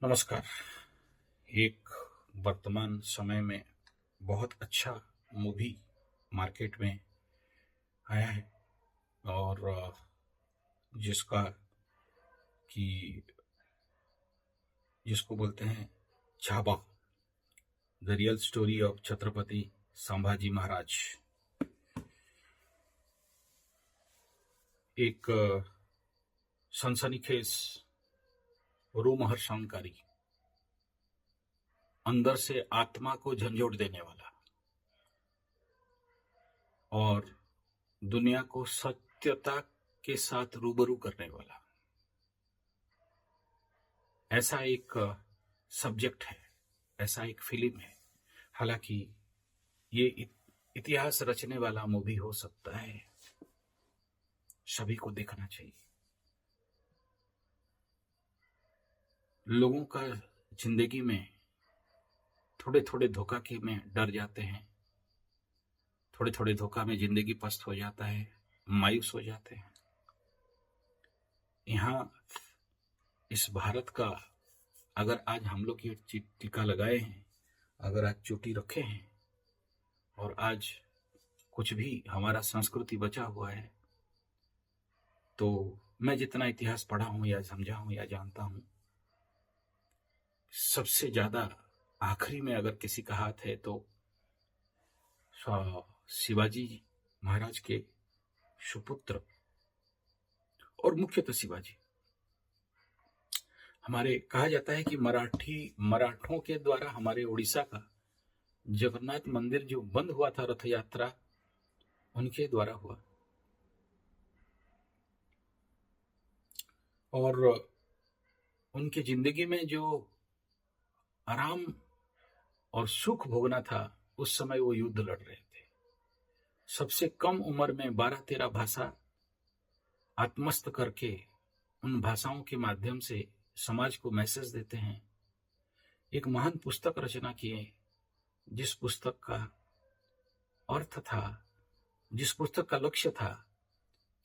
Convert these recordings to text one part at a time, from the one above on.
नमस्कार। एक वर्तमान समय में बहुत अच्छा मूवी मार्केट में आया है और जिसका कि जिसको बोलते हैं Chhaava, the real story of Chhatrapati Sambhaji Maharaj. एक सनसनीखेज, रोमहर्षणकारी, अंदर से आत्मा को झंझोड़ देने वाला और दुनिया को सत्यता के साथ रूबरू करने वाला ऐसा एक सब्जेक्ट है, ऐसा एक फिल्म है। हालांकि ये इतिहास रचने वाला मूवी हो सकता है, सभी को देखना चाहिए। लोगों का जिंदगी में थोड़े थोड़े धोखा के में डर जाते हैं, थोड़े थोड़े धोखा में जिंदगी पस्त हो जाता है, मायूस हो जाते हैं। यहाँ इस भारत का अगर आज हम लोग ये टीका लगाए हैं, अगर आज चोटी रखे हैं और आज कुछ भी हमारा संस्कृति बचा हुआ है, तो मैं जितना इतिहास पढ़ा हूं या समझा हूं या जानता हूं, सबसे ज्यादा आखिरी में अगर किसी का हाथ है तो शिवाजी महाराज के सुपुत्र और मुख्यतः शिवाजी। हमारे कहा जाता है कि मराठों के द्वारा हमारे उड़ीसा का जगन्नाथ मंदिर जो बंद हुआ था, रथ यात्रा उनके द्वारा हुआ। और उनके जिंदगी में जो आराम और सुख भोगना था, उस समय वो युद्ध लड़ रहे थे। सबसे कम उम्र में 12-13 भाषा आत्मस्थ करके उन भाषाओं के माध्यम से समाज को मैसेज देते हैं। एक महान पुस्तक रचना किए, जिस पुस्तक का अर्थ था, जिस पुस्तक का लक्ष्य था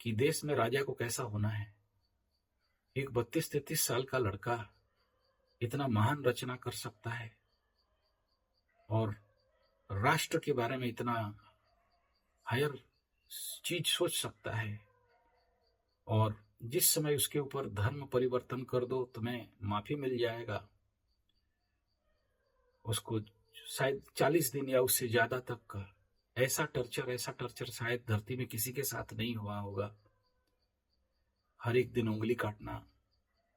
कि देश में राजा को कैसा होना है। एक 32-33 साल का लड़का इतना महान रचना कर सकता है और राष्ट्र के बारे में इतना हायर चीज सोच सकता है। और जिस समय उसके ऊपर धर्म परिवर्तन कर दो तुम्हें माफी मिल जाएगा, उसको शायद 40 दिन या उससे ज्यादा तक का ऐसा टर्चर शायद धरती में किसी के साथ नहीं हुआ होगा। हर एक दिन उंगली काटना,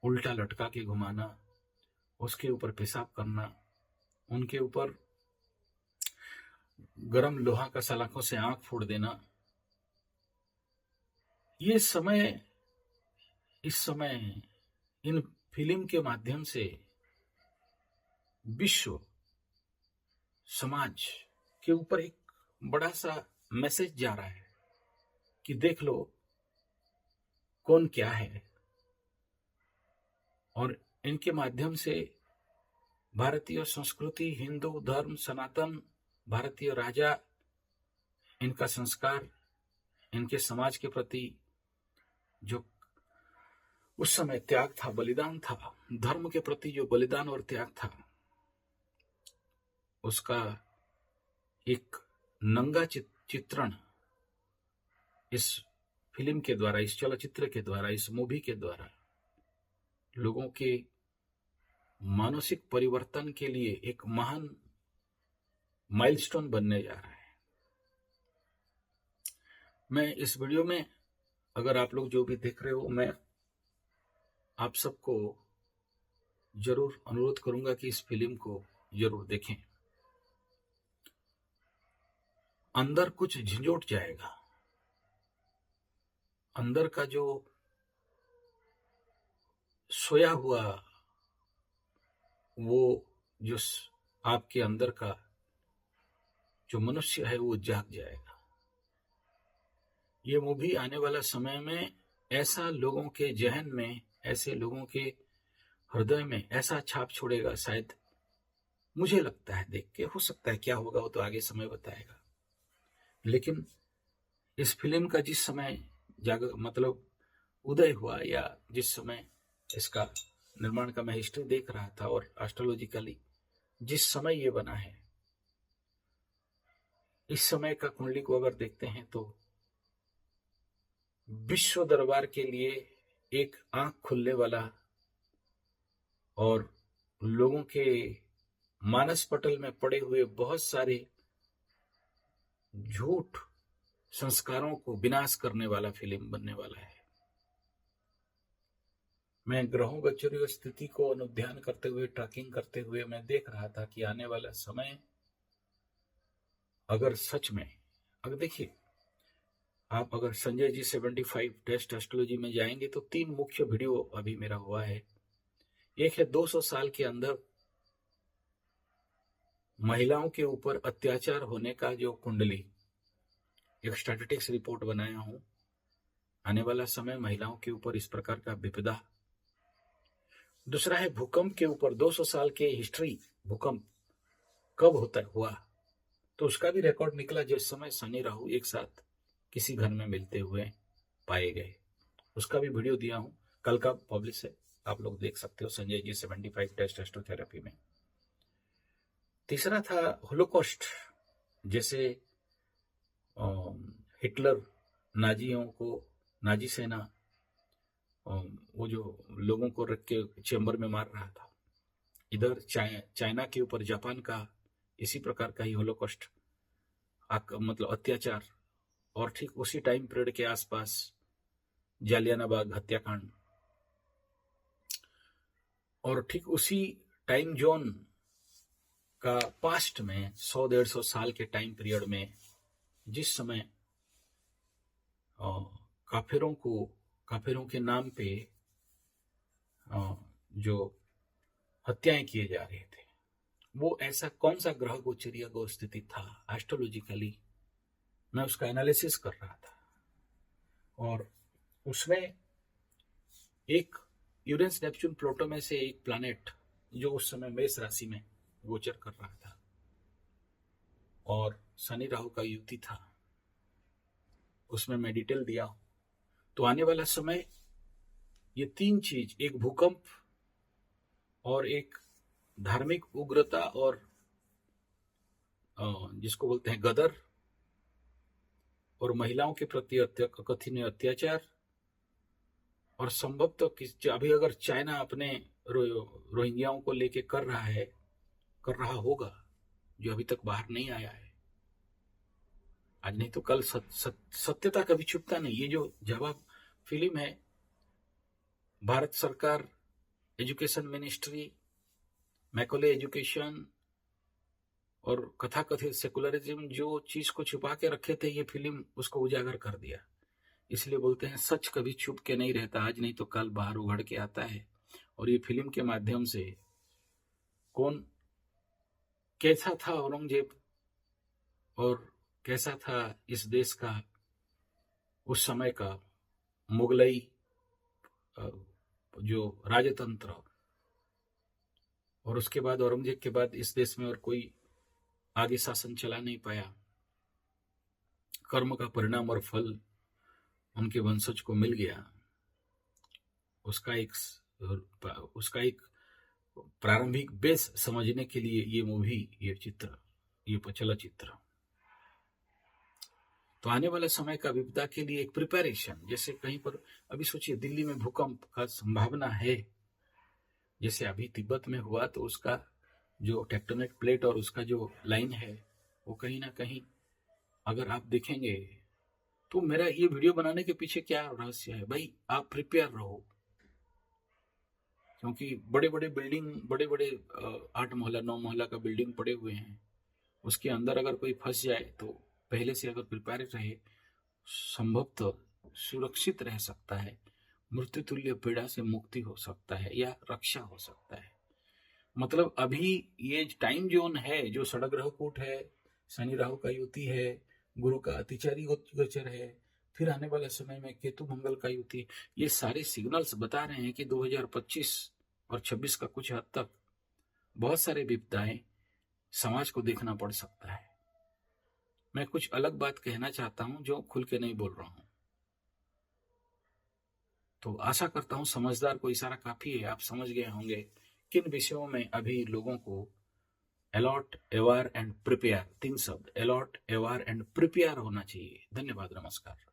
उल्टा लटका के घुमाना, उसके ऊपर पेशाब करना, उनके ऊपर गरम लोहा का सलाखों से आंख फोड़ देना। इस समय इन फिल्म के माध्यम से विश्व समाज के ऊपर एक बड़ा सा मैसेज जा रहा है कि देख लो कौन क्या है। और इनके माध्यम से भारतीय संस्कृति, हिंदू धर्म, सनातन भारतीय राजा, इनका संस्कार, इनके समाज के प्रति जो उस समय त्याग था, बलिदान था, धर्म के प्रति जो बलिदान और त्याग था, उसका एक नंगा चित्रण इस फिल्म के द्वारा, इस चलचित्र के द्वारा, इस मूवी के द्वारा लोगों के मानसिक परिवर्तन के लिए एक महान माइलस्टोन बनने जा रहा है। मैं इस वीडियो में, अगर आप लोग जो भी देख रहे हो, मैं आप सबको जरूर अनुरोध करूंगा कि इस फिल्म को जरूर देखें। अंदर कुछ झंझोट जाएगा, अंदर का जो सोया हुआ वो जो आपके अंदर का जो मनुष्य है वो जाग जाएगा। ये मूवी आने वाला समय में ऐसा लोगों के जहन में, ऐसे लोगों के हृदय में ऐसा छाप छोड़ेगा, शायद मुझे लगता है देख के। हो सकता है क्या होगा वो तो आगे समय बताएगा। लेकिन इस फिल्म का जिस समय उदय हुआ, या जिस समय इसका निर्माण का मैं हिस्ट्री देख रहा था और एस्ट्रोलॉजिकली जिस समय ये बना है, इस समय का कुंडली को अगर देखते हैं तो विश्व दरबार के लिए एक आंख खुलने वाला और लोगों के मानस पटल में पड़े हुए बहुत सारे झूठ संस्कारों को विनाश करने वाला फिल्म बनने वाला है। मैं ग्रहों गोचरीय स्थिति को अनुध्यान करते हुए, ट्रैकिंग करते हुए मैं देख रहा था कि आने वाला समय अगर सच में, अगर देखिए आप अगर संजय जी 75 टेस्ट एस्ट्रोलॉजी में जाएंगे तो 3 मुख्य वीडियो अभी मेरा हुआ है। एक है 200 साल के अंदर महिलाओं के ऊपर अत्याचार होने का जो कुंडली, एक स्टैटिस्टिक्स रिपोर्ट बनाया हूं, आने वाला समय महिलाओं के ऊपर इस प्रकार का विपदा। दूसरा है भूकंप के ऊपर 200 साल के हिस्ट्री, भूकंप कब होता हुआ, तो उसका भी रिकॉर्ड निकला जिस समय शनि राहु एक साथ किसी घर में मिलते हुए पाए गए। उसका भी वीडियो दिया हूं, कल का पब्लिश है, आप लोग देख सकते हो संजय जी 75 टेस्ट एस्ट्रोथेरेपी में। तीसरा था होलोकॉस्ट, जैसे हिटलर नाजियों को, नाजी सेना वो जो लोगों को रख के चेंबर में मार रहा था, इधर चाइना के ऊपर जापान का इसी प्रकार का ही होलोकॉस्ट मतलब अत्याचार, और ठीक उसी टाइम पीरियड के आसपास जालियाना बाग हत्याकांड, और ठीक उसी टाइम जोन का पास्ट में 100-150 साल के टाइम पीरियड में जिस समय काफिरों के नाम पे जो हत्याएं किए जा रहे थे, वो ऐसा कौन सा ग्रह गोचरीय गो स्थिति था, एस्ट्रोलॉजिकली मैं उसका एनालिसिस कर रहा था, और उसमें एक यूरेनस नेपच्यून प्लूटो में से एक प्लैनेट जो उस समय मेष राशि में गोचर कर रहा था और शनि राहु का युति था, उसमें मैं डिटेल दिया। तो आने वाला समय ये 3 चीज, एक भूकंप और एक धार्मिक उग्रता और जिसको बोलते हैं गदर, और महिलाओं के प्रति कथित अत्याचार, और संभवतः तो अभी अगर चाइना अपने रोहिंग्याओं को लेके कर रहा होगा, जो अभी तक बाहर नहीं आया है, आज नहीं तो कल सत्यता कभी छुपता नहीं। ये जो जवाब फिल्म है, भारत सरकार, एजुकेशन मिनिस्ट्री, मैकोले एजुकेशन और कथाकथित सेकुलरिज्म जो चीज को छुपा के रखे थे, ये फिल्म उसको उजागर कर दिया। इसलिए बोलते हैं सच कभी छुप के नहीं रहता, आज नहीं तो कल बाहर उघड़ के आता है। और ये फिल्म के माध्यम से कौन कैसा था औरंगजेब और कैसा था इस देश का उस समय का मुगलई जो राजतंत्र, और उसके बाद औरंगजेब के बाद इस देश में और कोई आगे शासन चला नहीं पाया, कर्म का परिणाम और फल उनके वंशज को मिल गया। उसका एक प्रारंभिक बेस समझने के लिए ये मूवी, ये चलचित्र। तो आने वाले समय का विपदा के लिए एक प्रिपरेशन, जैसे कहीं पर अभी सोचिए दिल्ली में भूकंप का संभावना है, जैसे अभी तिब्बत में हुआ, तो उसका जो टेक्टोनिक प्लेट और उसका जो लाइन है वो कहीं ना कहीं अगर आप देखेंगे, तो मेरा ये वीडियो बनाने के पीछे क्या रहस्य है भाई, आप प्रिपेयर रहो, क्योंकि बड़े बड़े बिल्डिंग, बड़े बड़े 8 मोहल्ला 9 मोहल्ला का बिल्डिंग पड़े हुए हैं, उसके अंदर अगर कोई फंस जाए तो पहले से अगर प्रिपेयर रहे, संभवतः सुरक्षित रह सकता है, मृत्यु तुल्य पीड़ा से मुक्ति हो सकता है या रक्षा हो सकता है। मतलब अभी ये टाइम जोन है, जो षडग्रह कूट है, शनि राहु का युति है, गुरु का अतिचारी गोचर है, फिर आने वाले समय में केतु मंगल का युति, ये सारे सिग्नल्स बता रहे हैं कि 2025 और 26 का कुछ हद तक बहुत सारे विपदाएं समाज को देखना पड़ सकता है। मैं कुछ अलग बात कहना चाहता हूं जो खुल के नहीं बोल रहा हूं। तो आशा करता हूं समझदार को इशारा काफी है, आप समझ गए होंगे किन विषयों में अभी लोगों को अलॉट, अवेयर एंड प्रिपेयर, 3 शब्द अलॉट, अवेयर एंड प्रिपेयर होना चाहिए। धन्यवाद, नमस्कार।